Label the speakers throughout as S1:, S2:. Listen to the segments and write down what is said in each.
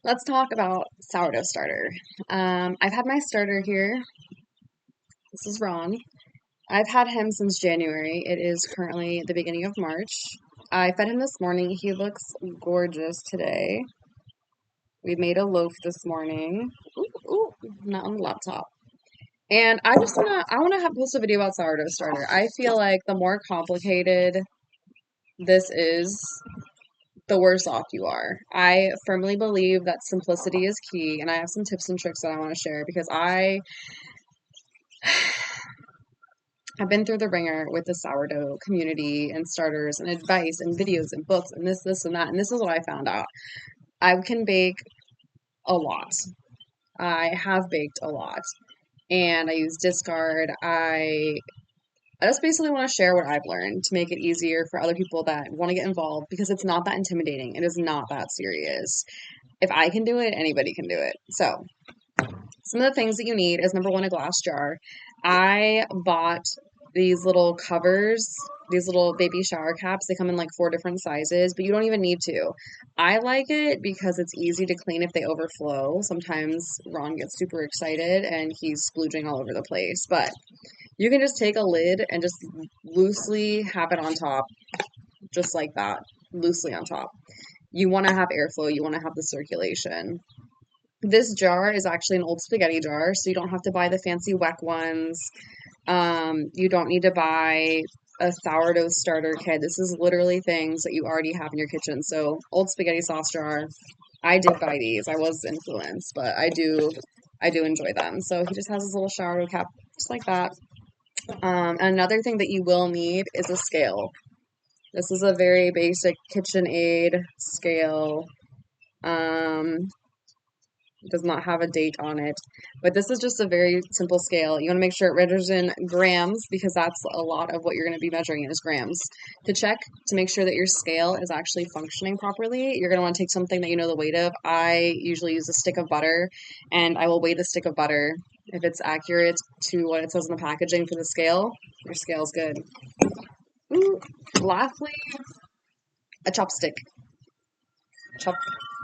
S1: Let's talk about sourdough starter. I've had my starter here. This is Ron. I've had him since January. It is currently the beginning of March. I fed him this morning. He looks gorgeous today. We made a loaf this morning. Ooh, not on the laptop. And I wanna have post a video about sourdough starter. I feel like the more complicated this is, the worse off you are. I firmly believe that simplicity is key, and I have some tips and tricks that I want to share because I've been through the ringer with the sourdough community and starters and advice and videos and books and this, and that. And this is what I found out. I can bake a lot. I have baked a lot. And I use discard. I just basically want to share what I've learned to make it easier for other people that want to get involved because it's not that intimidating. It is not that serious. If I can do it, anybody can do it. So, some of the things that you need is number one, a glass jar. I bought these little covers, these little baby shower caps. They come in like four different sizes, but you don't even need to. I like it because it's easy to clean if they overflow. Sometimes Ron gets super excited and he's splooging all over the place, but you can just take a lid and just loosely have it on top, just like that, loosely on top. You want to have airflow, you want to have the circulation. This jar is actually an old spaghetti jar, so you don't have to buy the fancy Weck ones. You don't need to buy a sourdough starter kit. This is literally things that you already have in your kitchen. So, old spaghetti sauce jar. I did buy these. I was influenced, but I do enjoy them. So he just has his little sourdough cap, just like that. Another thing that you will need is a scale. This is a very basic KitchenAid scale. Um, it does not have a date on it, but this is just a very simple scale. You want to make sure it measures in grams because that's a lot of what you're going to be measuring in is grams. To check to make sure that your scale is actually functioning properly, you're going to want to take something that you know the weight of. I usually use a stick of butter, and I will weigh the stick of butter. If it's accurate to what it says in the packaging for the scale, your scale's good. Ooh. Lastly, a chopstick. Chop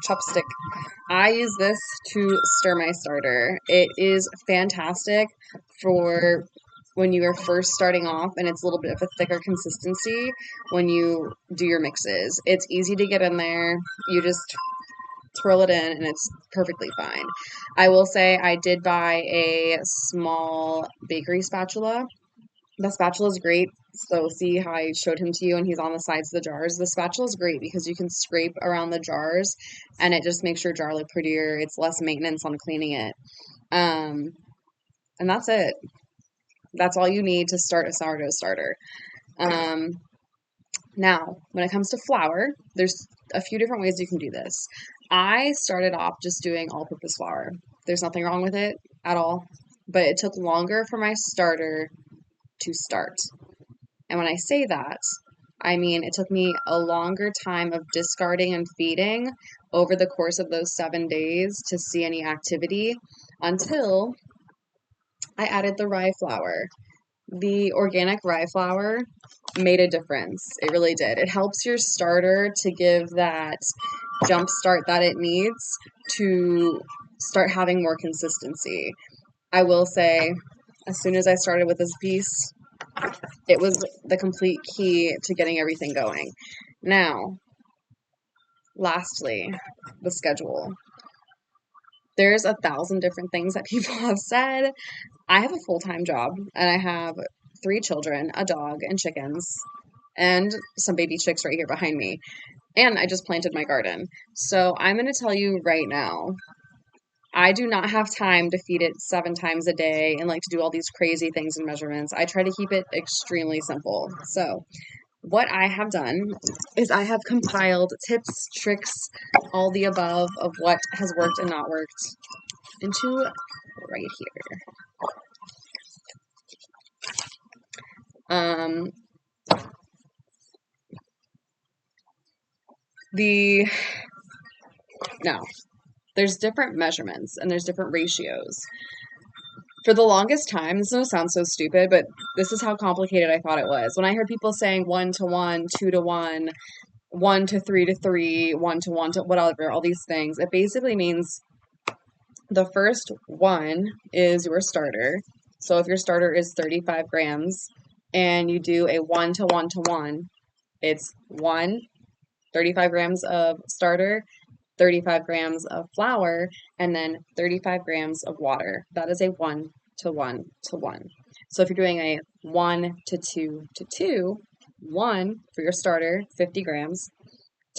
S1: chopstick. I use this to stir my starter. It is fantastic for when you are first starting off and it's a little bit of a thicker consistency when you do your mixes. It's easy to get in there. You just twirl it in and it's perfectly fine. I will say I did buy a small bakery spatula. The spatula is great. So see how I showed him to you and he's on the sides of the jars. The spatula is great because you can scrape around the jars and it just makes your jar look prettier. It's less maintenance on cleaning it. Um, and that's it. That's all you need to start a sourdough starter. Um, Now, when it comes to flour, there's a few different ways you can do this. I started off just doing all-purpose flour. There's nothing wrong with it at all, but it took longer for my starter to start. And when I say that, I mean it took me a longer time of discarding and feeding over the course of those 7 days to see any activity until I added the rye flour. The organic rye flour made a difference. It really did. It helps your starter to give that jump start that it needs to start having more consistency. I will say, as soon as I started with this piece, it was the complete key to getting everything going. Now, lastly, the schedule. There's 1,000 different things that people have said. I have a full-time job and I have 3 children, a dog, and chickens, and some baby chicks right here behind me. And I just planted my garden. So I'm going to tell you right now, I do not have time to feed it 7 times a day and like to do all these crazy things and measurements. I try to keep it extremely simple. So what I have done is I have compiled tips, tricks, all the above of what has worked and not worked into right here. Um, the Now, there's different measurements and there's different ratios. For the longest time, this is gonna sound so stupid, but this is how complicated I thought it was. When I heard people saying 1 to 1, 2 to 1, 1 to 3 to 3, 1 to 1 to whatever, all these things. It basically means the first one is your starter. So if your starter is 35 grams and you do a 1 to 1 to 1, it's 35 grams of starter, 35 grams of flour, and then 35 grams of water. That is a 1 to 1 to 1. So if you're doing a 1 to 2 to 2, 1 for your starter, 50 grams,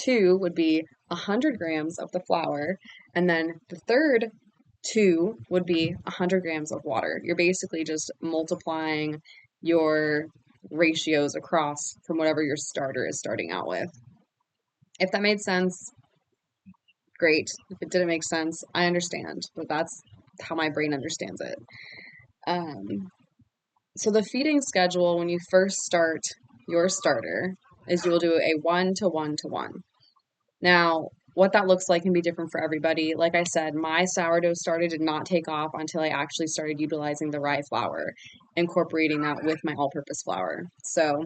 S1: 2 would be 100 grams of the flour, and then the third 2 would be 100 grams of water. You're basically just multiplying your ratios across from whatever your starter is starting out with. If that made sense, great. If it didn't make sense, I understand, but that's how my brain understands it. So the feeding schedule when you first start your starter is you will do a 1 to 1 to 1. Now, what that looks like can be different for everybody. Like I said, my sourdough starter did not take off until I actually started utilizing the rye flour, incorporating that with my all-purpose flour. So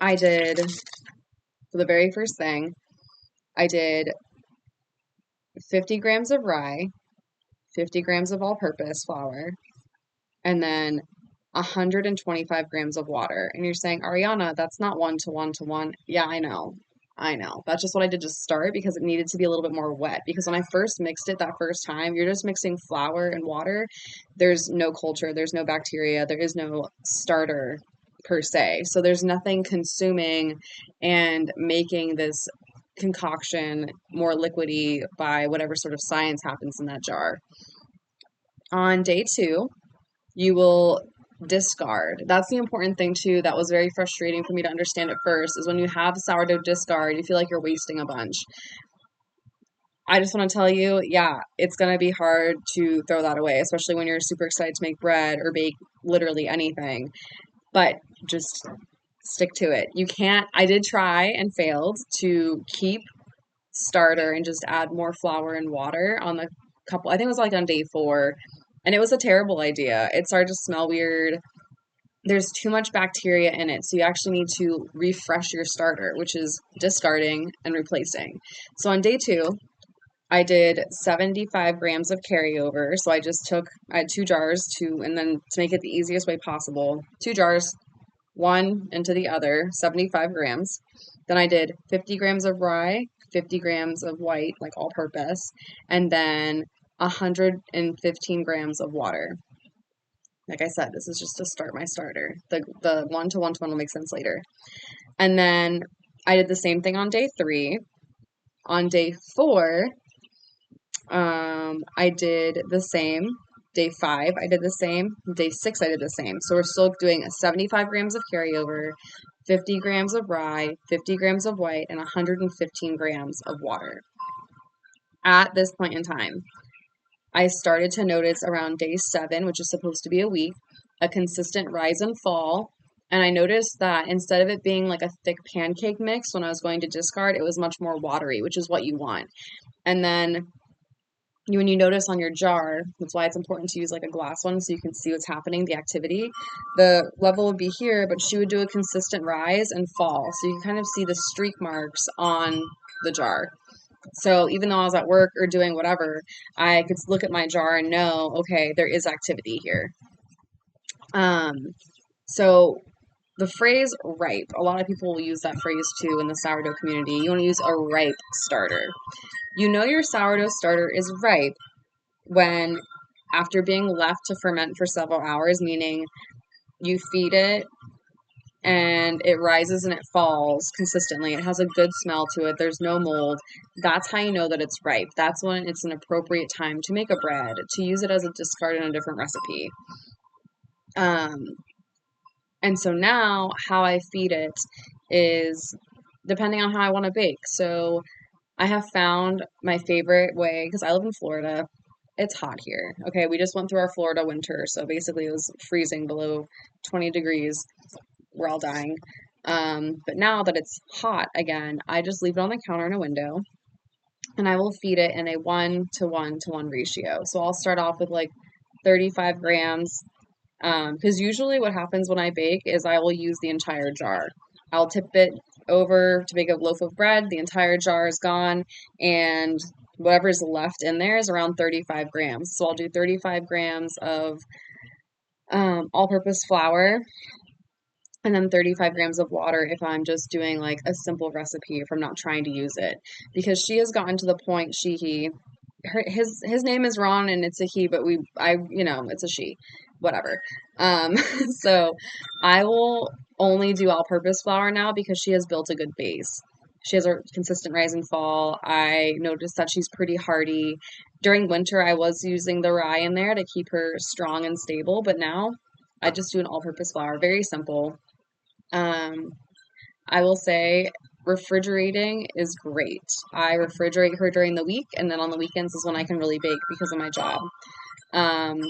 S1: I did, for the very first thing, I did 50 grams of rye, 50 grams of all-purpose flour, and then 125 grams of water. And you're saying, Ariana, that's not 1 to 1 to 1. Yeah, I know. I know. That's just what I did to start because it needed to be a little bit more wet. Because when I first mixed it that first time, you're just mixing flour and water. There's no culture, there's no bacteria, there is no starter per se. So there's nothing consuming and making this concoction more liquidy by whatever sort of science happens in that jar. On day 2, you will discard. That's the important thing too. That was very frustrating for me to understand at first is when you have sourdough discard, you feel like you're wasting a bunch. I just want to tell you, yeah, it's going to be hard to throw that away, especially when you're super excited to make bread or bake literally anything. But just stick to it. You can't, I did try and failed to keep starter and just add more flour and water on the couple, I think it was like on day 4. And it was a terrible idea. It started to smell weird. There's too much bacteria in it, so you actually need to refresh your starter, which is discarding and replacing. So on day 2, I did 75 grams of carryover. So I had 2 jars and then to make it the easiest way possible, 2 jars, one into the other, 75 grams. Then I did 50 grams of rye, 50 grams of white, like all purpose, and then 115 grams of water. Like I said, this is just to start my starter. The 1 to 1 to 1 will make sense later. And then I did the same thing on day 3. On day 4, I did the same. Day 5, I did the same. Day 6, I did the same. So we're still doing 75 grams of carryover, 50 grams of rye, 50 grams of white, and 115 grams of water. At this point in time, I started to notice around day 7, which is supposed to be a week, a consistent rise and fall. And I noticed that instead of it being like a thick pancake mix when I was going to discard, it was much more watery, which is what you want. And then when you notice on your jar, that's why it's important to use like a glass one so you can see what's happening, the activity. The level would be here, but she would do a consistent rise and fall. So you can kind of see the streak marks on the jar. So even though I was at work or doing whatever, I could look at my jar and know, okay, there is activity here. So the phrase ripe, a lot of people will use that phrase too in the sourdough community. You want to use a ripe starter. You know your sourdough starter is ripe when after being left to ferment for several hours, meaning you feed it and it rises and it falls consistently. It has a good smell to it. There's no mold. That's how you know that it's ripe. That's when it's an appropriate time to make a bread, to use it as a discard in a different recipe. And so now how I feed it is depending on how I want to bake. So I have found my favorite way, because I live in Florida. It's hot here. Okay, we just went through our Florida winter, so basically it was freezing below 20 degrees. We're all dying. But now that it's hot again, I just leave it on the counter in a window, and I will feed it in a 1 to 1 to 1 ratio. So I'll start off with like 35 grams, because usually what happens when I bake is I will use the entire jar. I'll tip it over to make a loaf of bread. The entire jar is gone, and whatever's left in there is around 35 grams. So I'll do 35 grams of all-purpose flour, and then 35 grams of water if I'm just doing like a simple recipe, if I'm not trying to use it. Because she has gotten to the point, his name is Ron and it's a he, but it's a she, whatever. So I will only do all-purpose flour now because she has built a good base. She has a consistent rise and fall. I noticed that she's pretty hardy. During winter, I was using the rye in there to keep her strong and stable, but now I just do an all-purpose flour. Very simple. Um, I will say refrigerating is great. I refrigerate her during the week, and then on the weekends is when I can really bake because of my job. Um,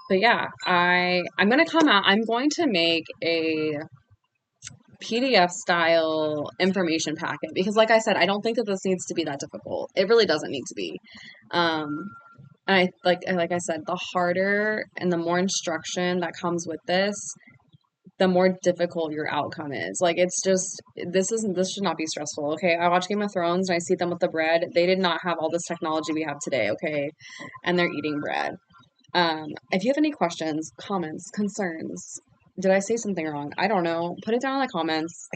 S1: but yeah, I'm gonna come out. I'm going to make a PDF style information packet because, like I said, I don't think that this needs to be that difficult. It really doesn't need to be. Um, and like I said, the harder and the more instruction that comes with this, the more difficult your outcome is. Like it's just this should not be stressful. Okay, I watch Game of Thrones and I see them with the bread. They did not have all this technology we have today. Okay, and they're eating bread. If you have any questions, comments, concerns, did I say something wrong? I don't know. Put it down in the comments.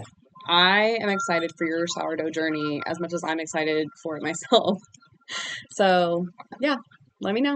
S1: I am excited for your sourdough journey as much as I'm excited for it myself. So yeah, let me know.